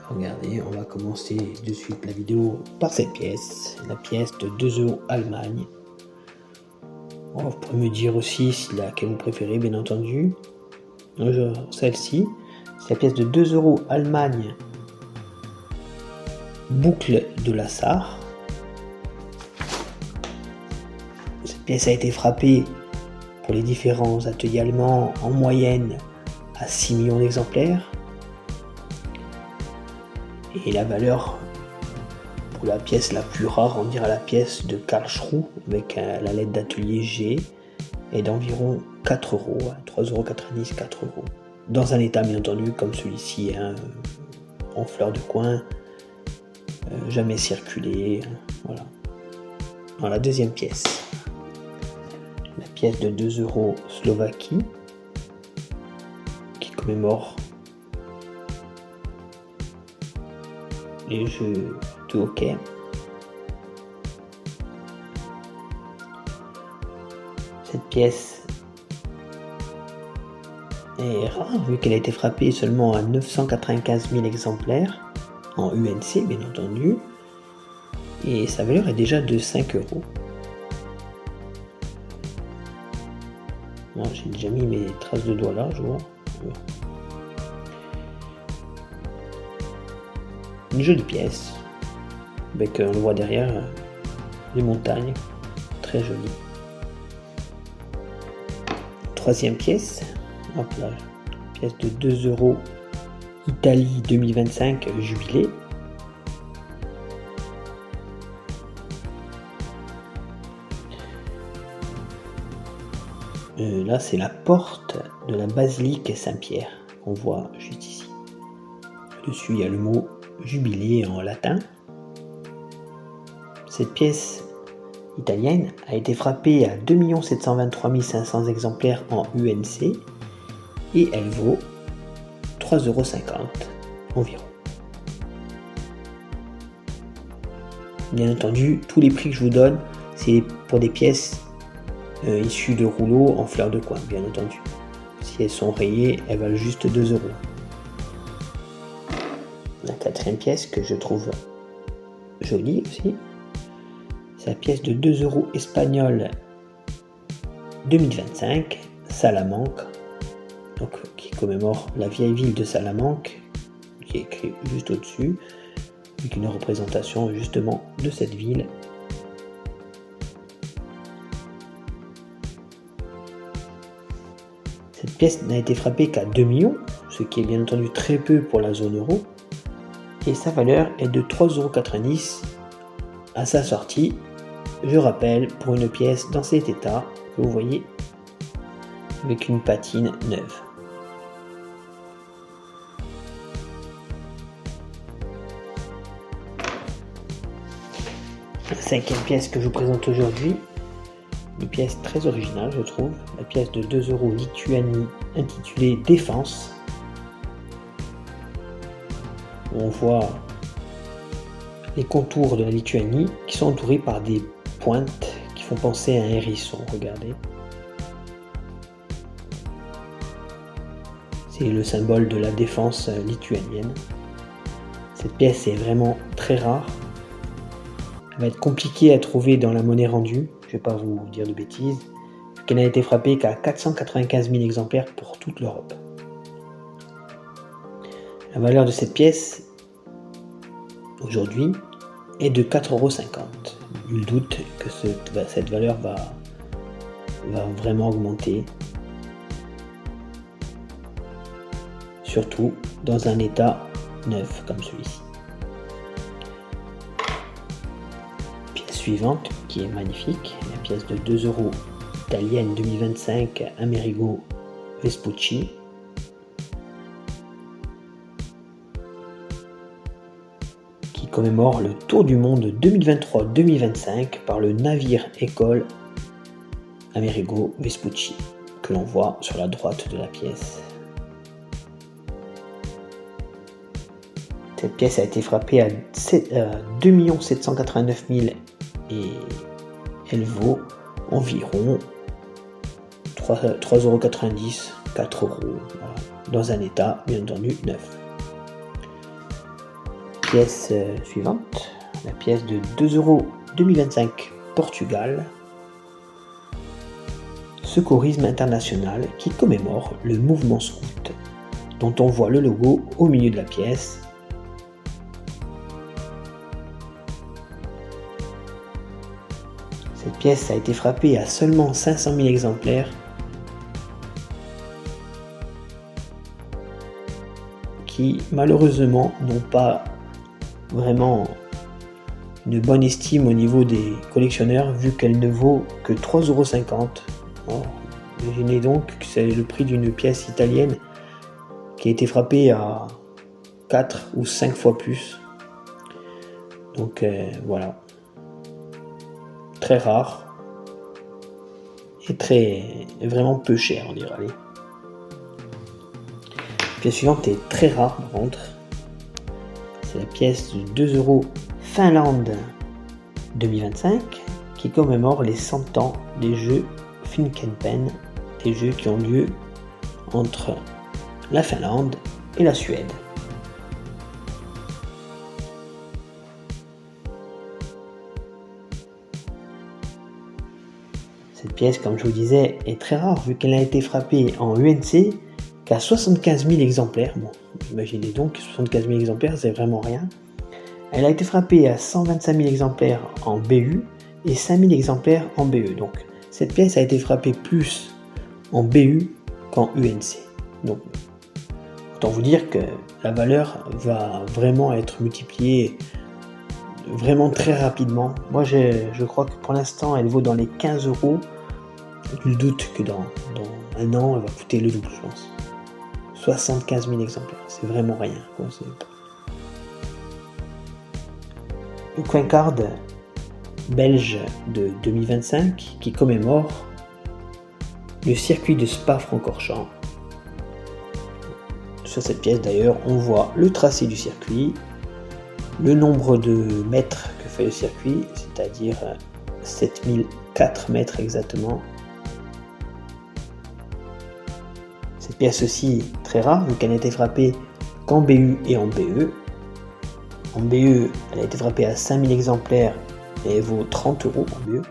Regardez, on va commencer de suite la vidéo par cette pièce, la pièce de 2 € Allemagne. Vous pouvez me dire aussi si laquelle vous préférez, bien entendu. Celle-ci, c'est la pièce de 2 € Allemagne, boucle de la Sarre. Cette pièce a été frappée pour les différents ateliers allemands en moyenne à 6 millions d'exemplaires. Et la valeur pour la pièce la plus rare, on dirait la pièce de Karlsruhe avec la lettre d'atelier G, est d'environ 4 €, 3,90 €, 4 €. Dans un état bien entendu comme celui-ci, en fleur de coin, jamais circulé. Voilà. Dans la deuxième pièce, la pièce de 2 € Slovaquie, qui commémore les jeux de hockey. Cette pièce est rare vu qu'elle a été frappée seulement à 995 000 exemplaires en UNC bien entendu, et sa valeur est déjà de 5 €. Bon, j'ai déjà mis mes traces de doigts là, je vois. Une jolie pièce, avec, on le voit derrière, les montagnes, très jolie. Troisième pièce, hop là, pièce de 2 € Italie 2025 jubilé. Là c'est la porte de la basilique Saint-Pierre qu'on voit juste ici. Dessus il y a le mot jubilé en latin. Cette pièce italienne a été frappée à 2 723 500 exemplaires en UNC et elle vaut 3,50 € environ. Bien entendu, tous les prix que je vous donne, c'est pour des pièces issues de rouleaux en fleurs de coin, bien entendu. Si elles sont rayées, elles valent juste 2 €. La quatrième pièce que je trouve jolie aussi, c'est la pièce de 2 € espagnole 2025, Salamanque, donc, qui commémore la vieille ville de Salamanque, qui est écrit juste au-dessus, avec une représentation justement de cette ville. Cette pièce n'a été frappée qu'à 2 millions, ce qui est bien entendu très peu pour la zone euro, et sa valeur est de 3,90 € à sa sortie. Je rappelle, pour une pièce dans cet état, que vous voyez, avec une patine neuve. La cinquième pièce que je vous présente aujourd'hui, une pièce très originale je trouve, la pièce de 2 € Lituanie intitulée Défense. On voit les contours de la Lituanie qui sont entourés par des pointes qui font penser à un hérisson, regardez. C'est le symbole de la défense lituanienne. Cette pièce est vraiment très rare. Elle va être compliquée à trouver dans la monnaie rendue, je ne vais pas vous dire de bêtises, qu'elle n'a été frappée qu'à 495 000 exemplaires pour toute l'Europe. La valeur de cette pièce, aujourd'hui, est de 4,50 €. Nul doute que cette valeur va vraiment augmenter, surtout dans un état neuf comme celui-ci. Pièce suivante qui est magnifique, la pièce de 2 € italienne 2025 Amerigo Vespucci. Qui commémore le Tour du Monde 2023-2025 par le navire école Amerigo Vespucci, que l'on voit sur la droite de la pièce. Cette pièce a été frappée à 2 789 000 et elle vaut environ 3,90 €, 4 €, voilà, dans un état bien entendu neuf. pièce suivante, la pièce de 2 € 2025 Portugal. Secourisme international qui commémore le mouvement scout, dont on voit le logo au milieu de la pièce. Cette pièce a été frappée à seulement 500 000 exemplaires, qui malheureusement n'ont pas vraiment une bonne estime au niveau des collectionneurs, vu qu'elle ne vaut que 3,50 €. Bon, imaginez donc que c'est le prix d'une pièce italienne qui a été frappée à 4 ou 5 fois plus. Donc voilà. Très rare. Et vraiment peu cher, on dirait. Allez. La pièce suivante est très rare par contre. C'est la pièce de 2 € Finlande 2025 qui commémore les 100 ans des jeux Finkenpen, des jeux qui ont lieu entre la Finlande et la Suède. Cette pièce, comme je vous disais, est très rare vu qu'elle a été frappée en UNC qu'à 75 000 exemplaires. Bon, imaginez donc que 75 000 exemplaires, c'est vraiment rien. Elle a été frappée à 125 000 exemplaires en BU et 5 000 exemplaires en BE. Donc, cette pièce a été frappée plus en BU qu'en UNC. Donc, autant vous dire que la valeur va vraiment être multipliée vraiment très rapidement. Moi, je crois que pour l'instant, elle vaut dans les 15 €. Je doute que dans un an, elle va coûter le double, je pense. 75 000 exemplaires, c'est vraiment rien, quoi. Le coin card belge de 2025 qui commémore le circuit de Spa-Francorchamps. Sur cette pièce d'ailleurs, on voit le tracé du circuit, le nombre de mètres que fait le circuit, c'est-à-dire 7004 mètres exactement. Cette pièce aussi très rare, vu qu'elle a été frappée qu'en BU et en BE. En BE, elle a été frappée à 5000 exemplaires et elle vaut 30 € en BE.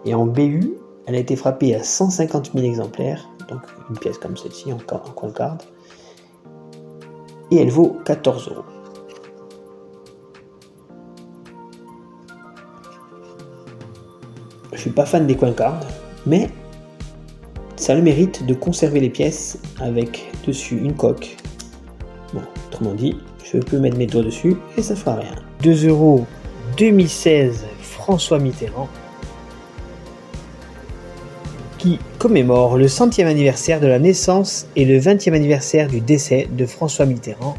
Et en BU, elle a été frappée à 150 000 exemplaires, donc une pièce comme celle-ci en coin card, et elle vaut 14 €. Je suis pas fan des coin cards, mais ça a le mérite de conserver les pièces avec dessus une coque. Bon, autrement dit, je peux mettre mes doigts dessus et ça fera rien. 2 € 2016 François Mitterrand qui commémore le 100e anniversaire de la naissance et le 20e anniversaire du décès de François Mitterrand,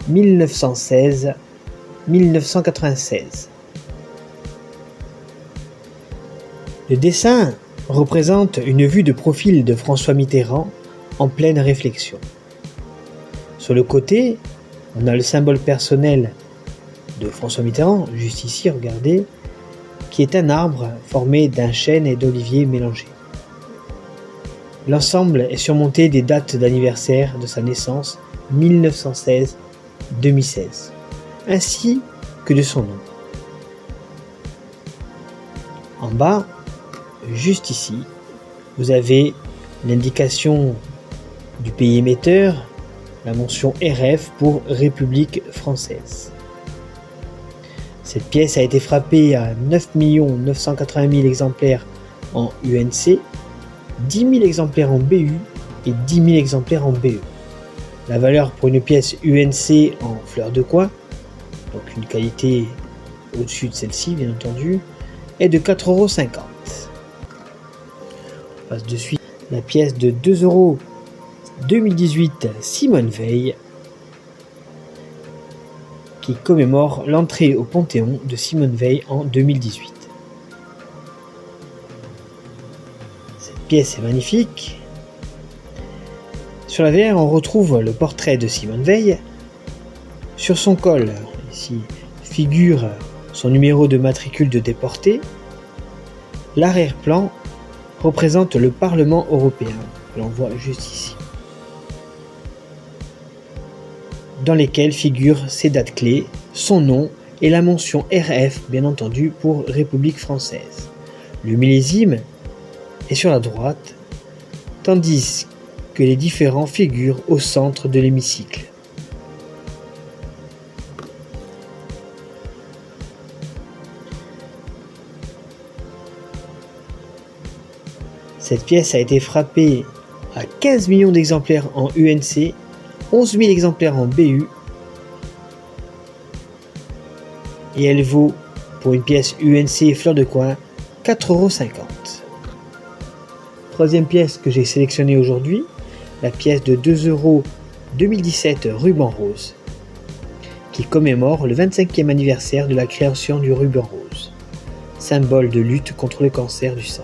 1916-1996. Le dessin représente une vue de profil de François Mitterrand en pleine réflexion. Sur le côté, on a le symbole personnel de François Mitterrand, juste ici, regardez, qui est un arbre formé d'un chêne et d'olivier mélangés. L'ensemble est surmonté des dates d'anniversaire de sa naissance, 1916-2016, ainsi que de son nom. En bas, juste ici, vous avez l'indication du pays émetteur, la mention RF pour République française. Cette pièce a été frappée à 9 980 000 exemplaires en UNC, 10 000 exemplaires en BU et 10 000 exemplaires en BE. La valeur pour une pièce UNC en fleur de coin, donc une qualité au-dessus de celle-ci bien entendu, est de 4,50 €. On passe de suite la pièce de 2 € 2018 Simone Veil qui commémore l'entrée au Panthéon de Simone Veil en 2018. Cette pièce est magnifique. Sur l'avers, on retrouve le portrait de Simone Veil. Sur son col, ici, figure son numéro de matricule de déporté. L'arrière-plan représente le Parlement européen, que l'on voit juste ici. dans lesquelles figurent ses dates clés, son nom et la mention RF, bien entendu, pour République française. Le millésime est sur la droite, tandis que les différents figurent au centre de l'hémicycle. Cette pièce a été frappée à 15 millions d'exemplaires en UNC, 11 000 exemplaires en BU, et elle vaut, pour une pièce UNC fleur de coin, 4,50 €. Troisième pièce que j'ai sélectionnée aujourd'hui, la pièce de 2 € 2017 ruban rose, qui commémore le 25e anniversaire de la création du ruban rose, symbole de lutte contre le cancer du sein.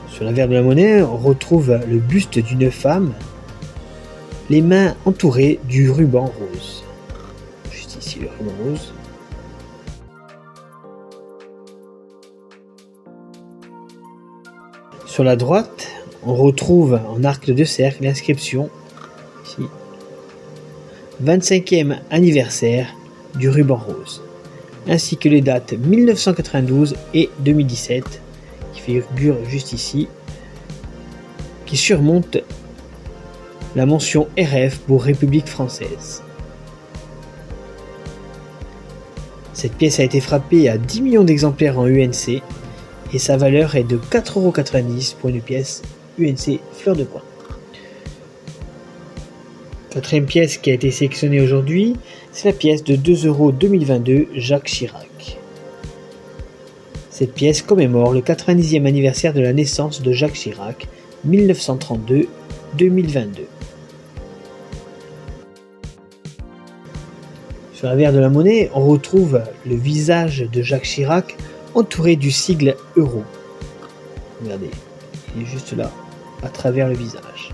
Sur l'avers de la monnaie, on retrouve le buste d'une femme, les mains entourées du ruban rose. Juste ici le ruban rose. Sur la droite, on retrouve en arc de cercle l'inscription ici 25e anniversaire du ruban rose, ainsi que les dates 1992 et 2017 qui figurent juste ici, qui surmontent la mention RF pour République française. Cette pièce a été frappée à 10 millions d'exemplaires en UNC et sa valeur est de 4,90 € pour une pièce UNC fleur de coin. Quatrième pièce qui a été sélectionnée aujourd'hui, c'est la pièce de 2 € 2022 Jacques Chirac. Cette pièce commémore le 90e anniversaire de la naissance de Jacques Chirac, 1932-2022. Sur l'avers de la monnaie, on retrouve le visage de Jacques Chirac entouré du sigle euro. Regardez, il est juste là, à travers le visage.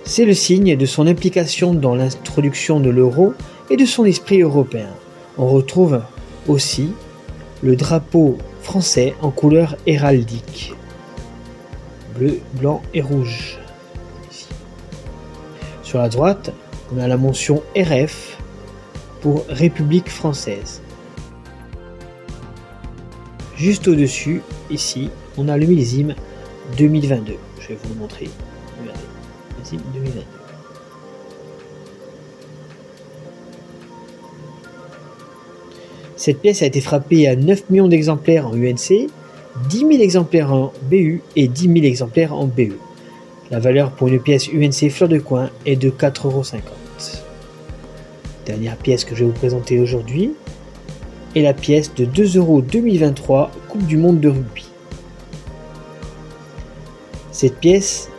C'est le signe de son implication dans l'introduction de l'euro et de son esprit européen. On retrouve aussi le drapeau français en couleur héraldique, bleu, blanc et rouge. Ici. Sur la droite, on a la mention RF pour République française. Juste au-dessus, ici, on a le millésime 2022. Je vais vous le montrer. Regardez, millésime 2022. Cette pièce a été frappée à 9 millions d'exemplaires en UNC, 10 000 exemplaires en BU et 10 000 exemplaires en BE. La valeur pour une pièce UNC fleur de coin est de 4,50 €. Dernière pièce que je vais vous présenter aujourd'hui est la pièce de 2 € 2023 Coupe du Monde de rugby. Cette pièce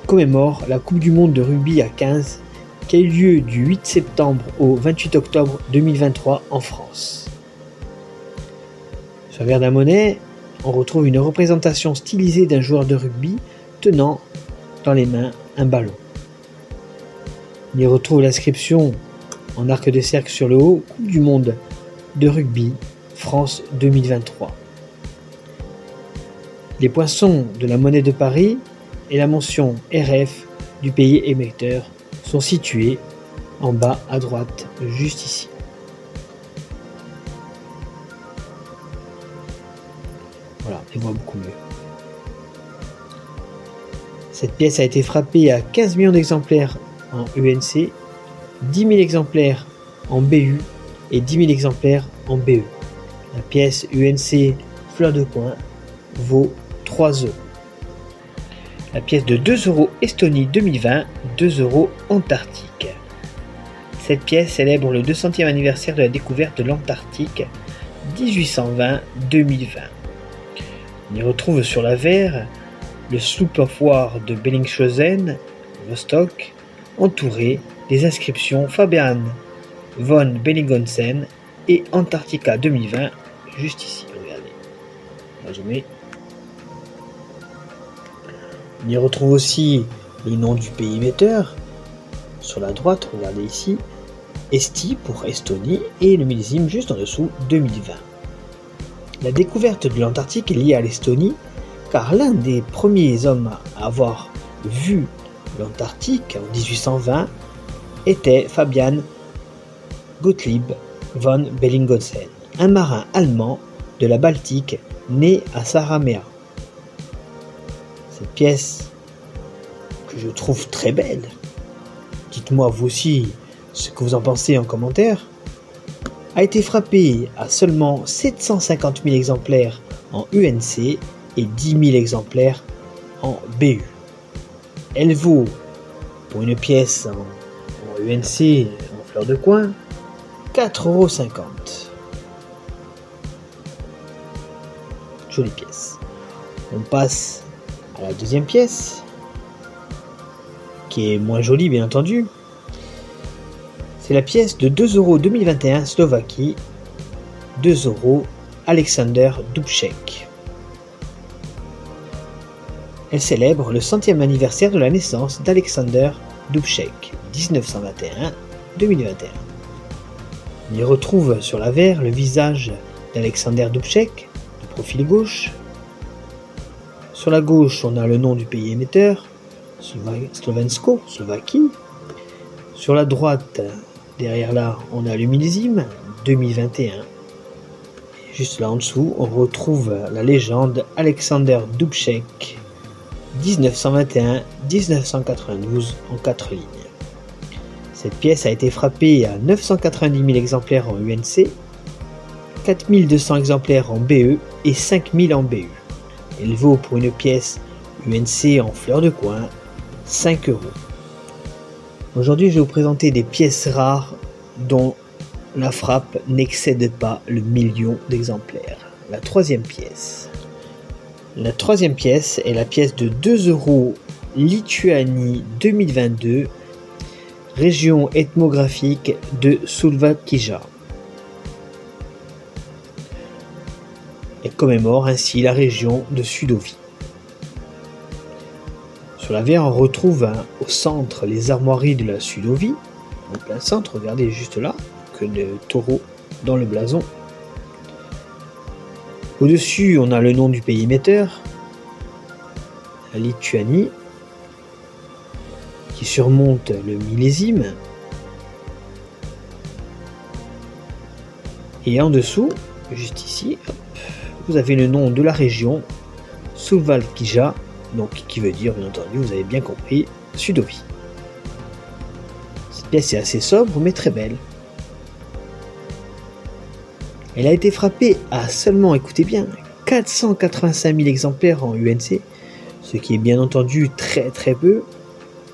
commémore la Coupe du Monde de rugby à 15 qui a eu lieu du 8 septembre au 28 octobre 2023 en France. Sur l'avers de la monnaie, on retrouve une représentation stylisée d'un joueur de rugby tenant dans les mains un ballon. On y retrouve l'inscription en arc de cercle sur le haut, Coupe du Monde de rugby France 2023. Les poinçons de la monnaie de Paris et la mention RF du pays émetteur sont situés en bas à droite, juste ici. Voilà, on voit beaucoup mieux. Cette pièce a été frappée à 15 millions d'exemplaires en UNC, 10 000 exemplaires en BU et 10 000 exemplaires en BE. La pièce UNC fleur de coin vaut 3 €. La pièce de 2 € Estonie 2020, 2 € Antarctique. Cette pièce célèbre le 200e anniversaire de la découverte de l'Antarctique, 1820-2020. On y retrouve sur l'avers le sloop of war de Bellingshausen, Vostok, entouré des inscriptions Fabian von Bellingshausen et Antarctica 2020, juste ici, regardez. On va zoomer. On y retrouve aussi le nom du pays émetteur. Sur la droite, regardez ici, Esti pour Estonie et le millésime juste en dessous, 2020. La découverte de l'Antarctique est liée à l'Estonie car l'un des premiers hommes à avoir vu l'Antarctique en 1820 était Fabian Gottlieb von Bellingshausen, un marin allemand de la Baltique né à Saaremaa. Cette pièce que je trouve très belle, dites-moi vous aussi ce que vous en pensez en commentaire, a été frappée à seulement 750 000 exemplaires en UNC et 10 000 exemplaires en BU. Elle vaut, pour une pièce en UNC en fleur de coin, 4,50 €. Jolie pièce. On passe à la deuxième pièce, qui est moins jolie bien entendu. C'est la pièce de 2 € 2021 Slovaquie, 2 € Alexander Dubček. Elle célèbre le 100e anniversaire de la naissance d'Alexander Dubček, 1921-2021. On y retrouve sur l'avers le visage d'Alexander Dubček, de profil gauche. Sur la gauche, on a le nom du pays émetteur, Slovensko, Slovaquie. Sur la droite, derrière là, on a le millésime, 2021. Et juste là en dessous, on retrouve la légende Alexander Dubček, 1921-1992 en 4 lignes. Cette pièce a été frappée à 990 000 exemplaires en UNC, 4200 exemplaires en BE et 5000 en BU. Elle vaut pour une pièce UNC en fleur de coin 5 €. Aujourd'hui, je vais vous présenter des pièces rares dont la frappe n'excède pas le million d'exemplaires. La troisième pièce. La troisième pièce est la pièce de 2 € Lituanie 2022, région ethnographique de Sulvakija. Elle commémore ainsi la région de Sudovie. Sur l'avers, on retrouve au centre les armoiries de la Sudovie. En plein centre, regardez juste là, que le taureau dans le blason. Au-dessus, on a le nom du pays émetteur, la Lituanie, qui surmonte le millésime. Et en dessous, juste ici, hop, vous avez le nom de la région, Suvalkija, donc qui veut dire, bien entendu, vous avez bien compris, Sudovie. Cette pièce est assez sobre, mais très belle. Elle a été frappée à seulement, écoutez bien, 485 000 exemplaires en UNC, ce qui est bien entendu très très peu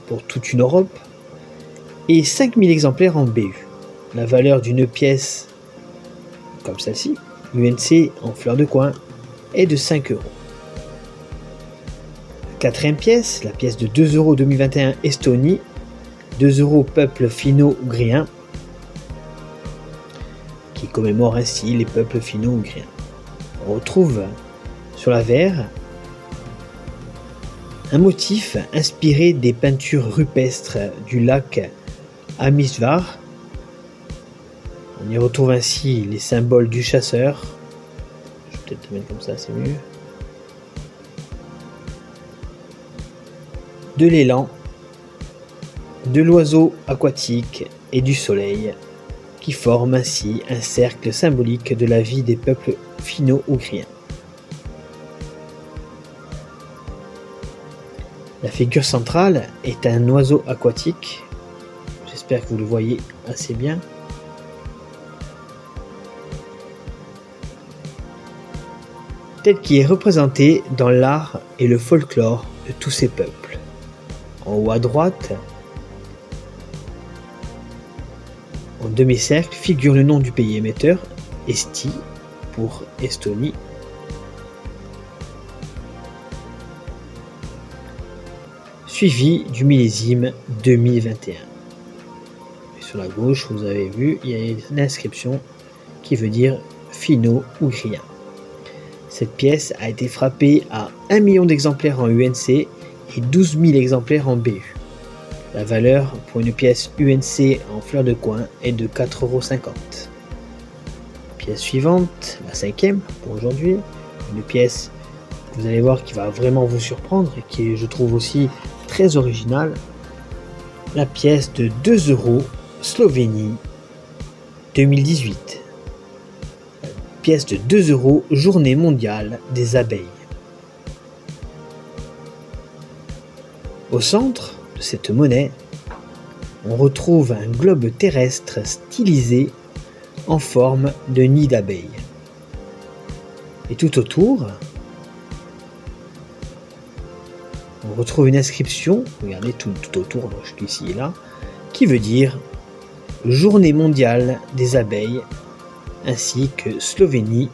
pour toute une Europe, et 5 000 exemplaires en BU. La valeur d'une pièce comme celle-ci, UNC en fleur de coin, est de 5 €. La quatrième pièce, la pièce de 2 € 2021 Estonie, 2 € peuple finno-ougriens, qui commémore ainsi les peuples finno-ougriens. On retrouve sur l'avers un motif inspiré des peintures rupestres du lac Amisvar. On y retrouve ainsi les symboles du chasseur. Je vais peut-être le mettre comme ça, c'est mieux. De l'élan, de l'oiseau aquatique et du soleil, qui forment ainsi un cercle symbolique de la vie des peuples finno-ougriens. La figure centrale est un oiseau aquatique, j'espère que vous le voyez assez bien. Tel qu'il est représenté dans l'art et le folklore de tous ces peuples. En haut à droite, en demi-cercle, figure le nom du pays émetteur, Eesti pour Estonie. Suivi du millésime 2021. Et sur la gauche, vous avez vu, il y a une inscription qui veut dire finno-ougriens. Cette pièce a été frappée à 1 million d'exemplaires en UNC et 12 000 exemplaires en BU. La valeur pour une pièce UNC en fleur de coin est de 4,50 €. Pièce suivante, la cinquième pour aujourd'hui, une pièce vous allez voir qu'il va vraiment vous surprendre et qui est, je trouve aussi très original. La pièce de 2 euros Slovénie 2018. Pièce de 2 euros Journée mondiale des abeilles. Au centre de cette monnaie, on retrouve un globe terrestre stylisé en forme de nid d'abeilles. Et tout autour, on retrouve une inscription, regardez tout autour, donc je suis ici et là, qui veut dire Journée mondiale des abeilles, ainsi que Slovénie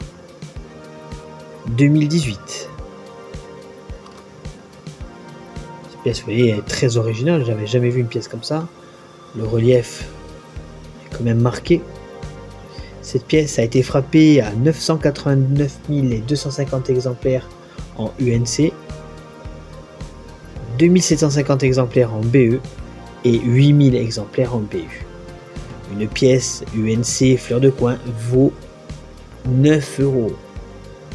2018. Cette pièce, vous voyez, est très originale, j'avais jamais vu une pièce comme ça. Le relief est quand même marqué. Cette pièce a été frappée à 989 250 exemplaires en UNC, 2750 exemplaires en BE et 8000 exemplaires en BU. Une pièce UNC fleur de coin vaut 9 euros.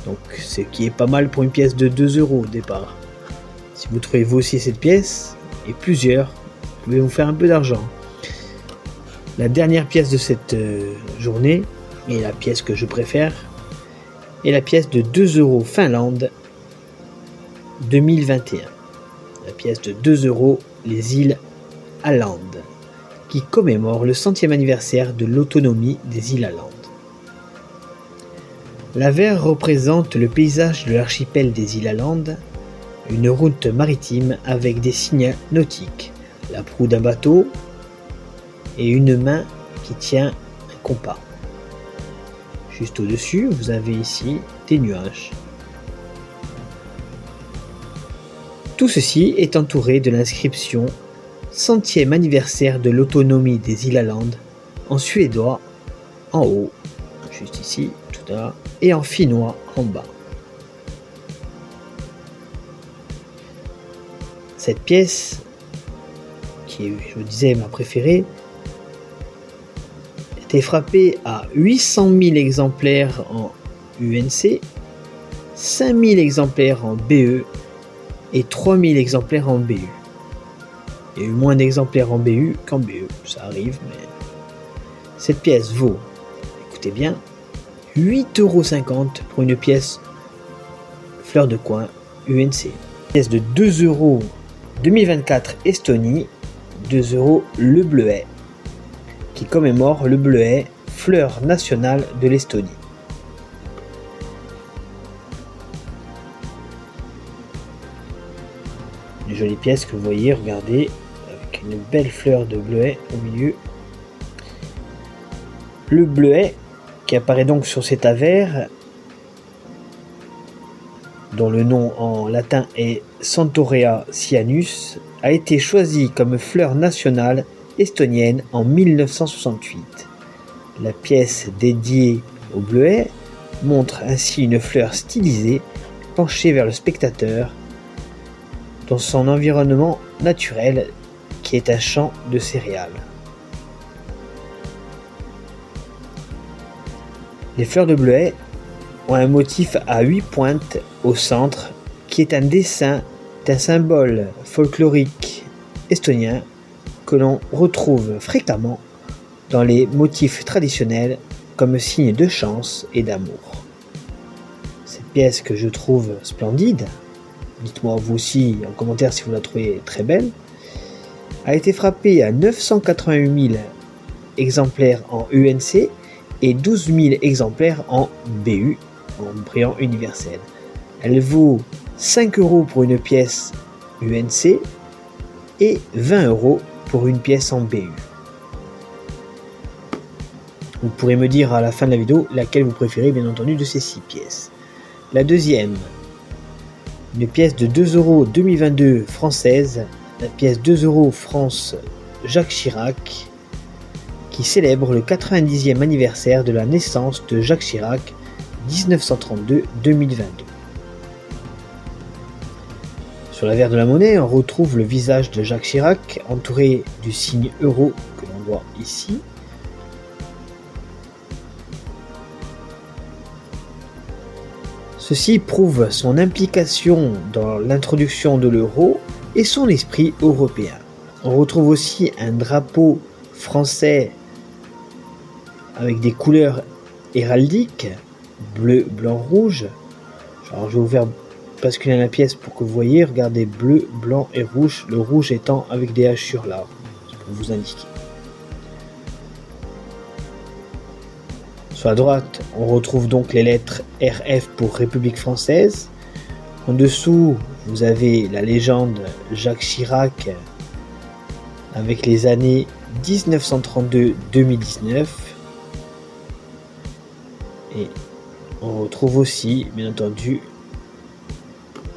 Donc ce qui est pas mal pour une pièce de 2 euros au départ. Si vous trouvez vous aussi cette pièce, et plusieurs, vous pouvez vous faire un peu d'argent. La dernière pièce de cette journée, et la pièce que je préfère, est la pièce de 2 euros Finlande 2021. La pièce de 2 euros les îles Åland, qui commémore le 100e anniversaire de l'autonomie des îles Åland. L'avers représente le paysage de l'archipel des îles Åland, une route maritime avec des signes nautiques, la proue d'un bateau et une main qui tient un compas. Juste au-dessus, vous avez ici des nuages. Tout ceci est entouré de l'inscription 100e anniversaire de l'autonomie des îles Åland en suédois en haut, juste ici, tout là, et en finnois en bas. Cette pièce, qui est, je vous disais, ma préférée, était frappée à 800 000 exemplaires en UNC, 5000 exemplaires en BE et 3000 exemplaires en BU. Il y a eu moins d'exemplaires en BU qu'en BE, ça arrive, mais cette pièce vaut, écoutez bien, 8,50 € pour une pièce fleur de coin UNC. Pièce de 2 euros 2024 Estonie, 2 euros le bleuet, qui commémore le bleuet, fleur nationale de l'Estonie. Une jolie pièce que vous voyez, regardez, avec une belle fleur de bleuet au milieu. Le bleuet, qui apparaît donc sur cet avers, dont le nom en latin est Centaurea cyanus, a été choisi comme fleur nationale estonienne en 1968. La pièce dédiée au bleuet montre ainsi une fleur stylisée penchée vers le spectateur dans son environnement naturel qui est un champ de céréales. Les fleurs de bleuet ont un motif à 8 pointes au centre qui est un dessin d'un symbole folklorique estonien que l'on retrouve fréquemment dans les motifs traditionnels comme signe de chance et d'amour. Cette pièce que je trouve splendide, dites-moi vous aussi en commentaire si vous la trouvez très belle, a été frappée à 988 000 exemplaires en UNC et 12 000 exemplaires en BU, en brillant universel. Elle vaut 5 € pour une pièce UNC et 20 € pour une pièce en BU. Vous pourrez me dire à la fin de la vidéo laquelle vous préférez, bien entendu, de ces 6 pièces. La deuxième, une pièce de 2 € 2022 française, la pièce 2 € France Jacques Chirac, qui célèbre le 90e anniversaire de la naissance de Jacques Chirac, 1932-2022. Sur l'avers de la monnaie, on retrouve le visage de Jacques Chirac, entouré du signe euro que l'on voit ici. Ce Ceci prouve son implication dans l'introduction de l'euro et son esprit européen. On retrouve aussi un drapeau français avec des couleurs héraldiques, bleu, blanc, rouge. Alors je vais vous faire basculer la pièce pour que vous voyez, regardez, bleu, blanc et rouge, le rouge étant avec des hachures là, pour vous indiquer. Sur la droite, on retrouve donc les lettres RF pour République française. En dessous, vous avez la légende Jacques Chirac avec les années 1932-2019. Et on retrouve aussi, bien entendu,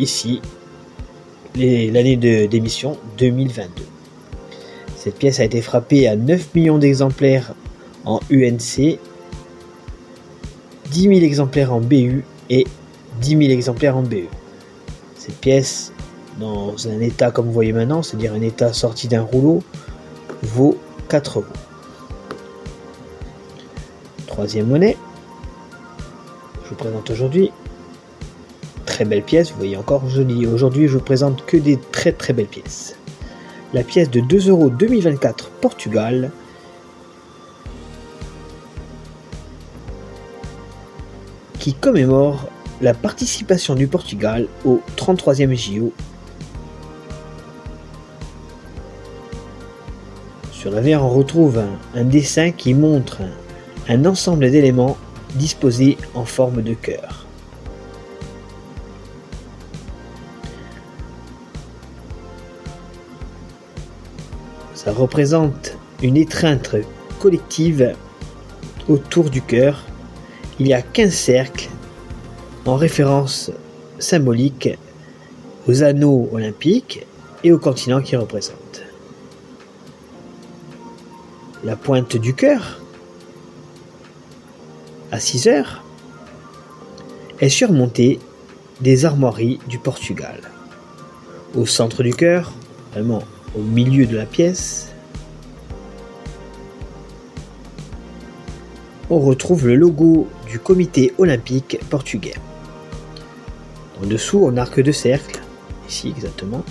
ici, l'année d'émission 2022. Cette pièce a été frappée à 9 millions d'exemplaires en UNC, 10 000 exemplaires en BU et 10 000 exemplaires en BE. Cette pièce, dans un état comme vous voyez maintenant, c'est-à-dire un état sorti d'un rouleau, vaut 4 €. Troisième monnaie, je vous présente aujourd'hui. Très belle pièce, vous voyez encore joli. Aujourd'hui, je vous présente que des très très belles pièces. La pièce de 2 € 2024 Portugal, qui commémore la participation du Portugal au 33e JO. Sur l'avers, on retrouve un dessin qui montre un ensemble d'éléments disposés en forme de cœur. Ça représente une étreinte collective autour du cœur. Il y a 15 cercles en référence symbolique aux anneaux olympiques et au continent qui représentent. La pointe du cœur, à 6 heures, est surmontée des armoiries du Portugal. Au centre du cœur, vraiment au milieu de la pièce, on retrouve le logo du comité olympique portugais. En dessous, en arc de cercle, ici exactement,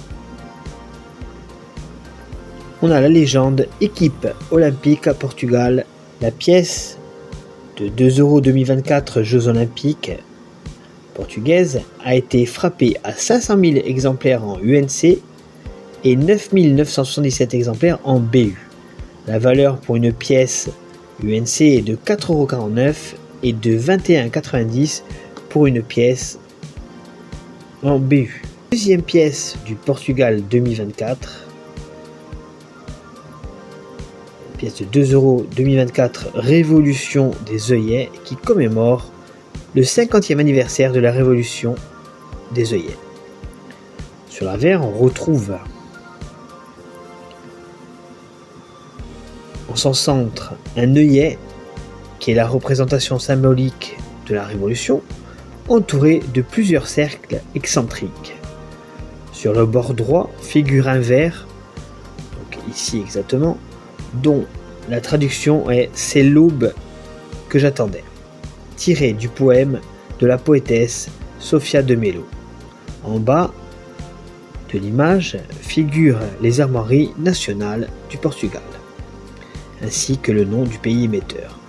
on a la légende équipe olympique à Portugal. La pièce de 2 € 2024 Jeux olympiques portugaise a été frappée à 500 000 exemplaires en UNC et 9 977 exemplaires en BU. La valeur pour une pièce UNC est de 4,49 € et de 21,90 € pour une pièce en BU. Deuxième pièce du Portugal 2024, pièce de 2 € 2024 Révolution des œillets, qui commémore le 50e anniversaire de la Révolution des œillets. Sur l'avers, on retrouve en son centre un œillet qui est la représentation symbolique de la Révolution, entouré de plusieurs cercles excentriques. Sur le bord droit figure un vers, donc ici exactement, dont la traduction est « C'est l'aube que j'attendais », tiré du poème de la poétesse Sofia de Mello. En bas de l'image figurent les armoiries nationales du Portugal, ainsi que le nom du pays émetteur.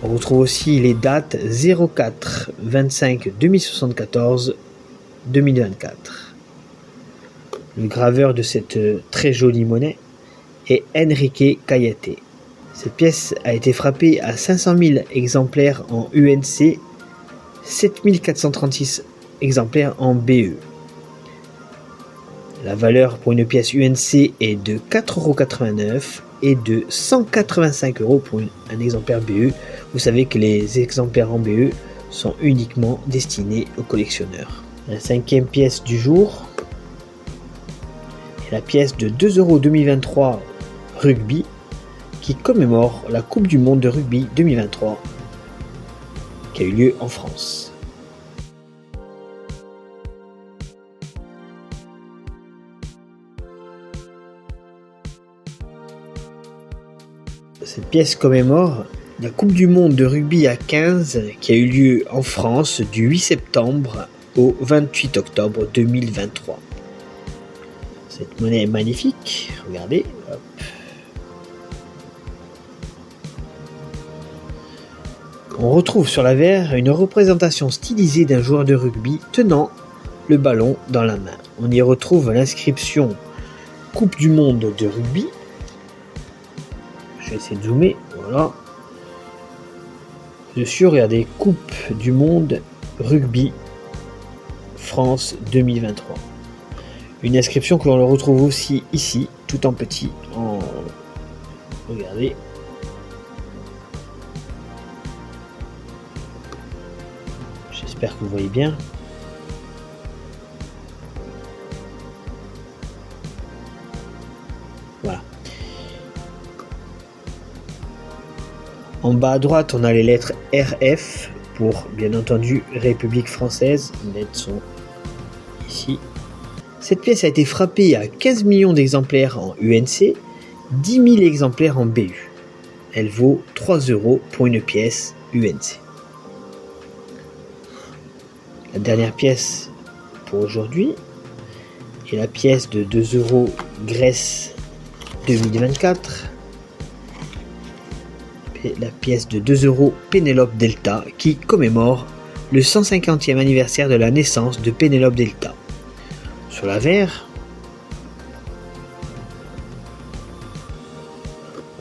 On retrouve aussi les dates 04 25 2074 2024. Le graveur de cette très jolie monnaie est Enrique Cayete. Cette pièce a été frappée à 500 000 exemplaires en UNC, 7 436 exemplaires en BE. La valeur pour une pièce UNC est de 4,89 € et de 185 € pour un exemplaire BE. Vous savez que les exemplaires en BE sont uniquement destinés aux collectionneurs. La cinquième pièce du jour est la pièce de 2 € 2023 Rugby, qui commémore la Coupe du Monde de rugby 2023 qui a eu lieu en France. Cette pièce commémore La Coupe du monde de rugby à 15 qui a eu lieu en France du 8 septembre au 28 octobre 2023. Cette monnaie est magnifique, regardez. Hop. On retrouve sur l'avers une représentation stylisée d'un joueur de rugby tenant le ballon dans la main. On y retrouve l'inscription Coupe du monde de rugby. Je vais essayer de zoomer, voilà. Dessus, regardez, Coupe du monde rugby France 2023. Une inscription que l'on retrouve aussi ici, tout en petit. Regardez. J'espère que vous voyez bien. Voilà. En bas à droite, on a les lettres RF pour, bien entendu, République française. Les lettres sont ici. Cette pièce a été frappée à 15 millions d'exemplaires en UNC, 10 000 exemplaires en BU. Elle vaut 3 € pour une pièce UNC. La dernière pièce pour aujourd'hui est la pièce de 2 € Grèce 2024. La pièce de 2 € Pénélope Delta qui commémore le 150e anniversaire de la naissance de Pénélope Delta. Sur l'avers,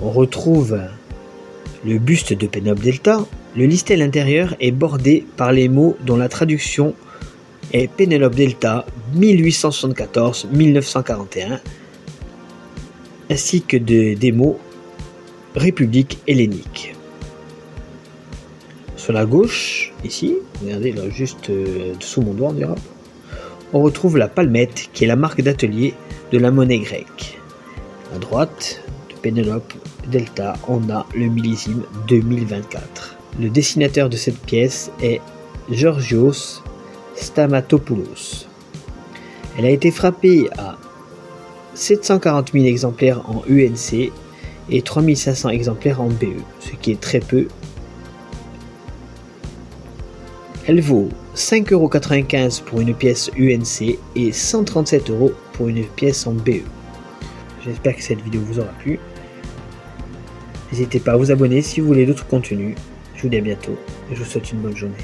on retrouve le buste de Pénélope Delta. Le listel intérieur est bordé par les mots dont la traduction est Pénélope Delta 1874-1941, ainsi que des mots République hellénique. Sur la gauche, ici, regardez là, juste sous mon doigt, on dira, on retrouve la palmette qui est la marque d'atelier de la monnaie grecque. À droite de Pénélope Delta, on a le millésime 2024. Le dessinateur de cette pièce est Georgios Stamatopoulos. Elle a été frappée à 740 000 exemplaires en UNC et 3500 exemplaires en BE, ce qui est très peu. Elle vaut 5,95 € pour une pièce UNC et 137 € pour une pièce en BE. J'espère que cette vidéo vous aura plu. N'hésitez pas à vous abonner si vous voulez d'autres contenus. Je vous dis à bientôt et je vous souhaite une bonne journée.